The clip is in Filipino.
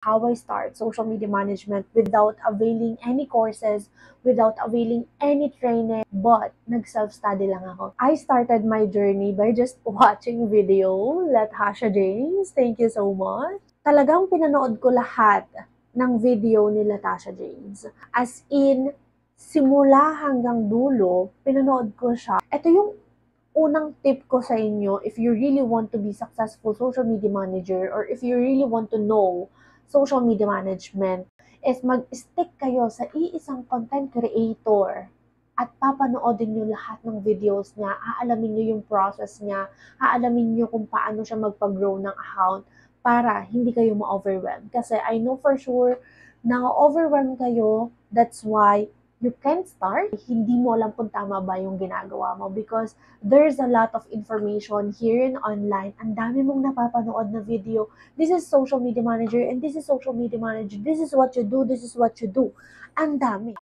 how I start social media management without availing any courses, without availing any training, but nag-self-study lang ako. I started my journey by just watching video. Let Hasha James, thank you so much. Talagang pinanood ko lahat ng video ni Latasha James. As in, simula hanggang dulo, pinanood ko siya. Ito yung unang tip ko sa inyo if you really want to be successful social media manager or if you really want to know social media management is mag-stick kayo sa iisang content creator at papanoodin nyo lahat ng videos niya, aalamin nyo yung process niya, aalamin nyo kung paano siya magpag-grow ng account para hindi kayo ma-overwhelm. Kasi I know for sure na overwhelm kayo, that's why you can't start, hindi mo alam kung tama ba yung ginagawa mo because there's a lot of information here in online. Ang dami mong napapanood na video. This is social media manager and this is social media manager. This is what you do, this is what you do. Ang dami.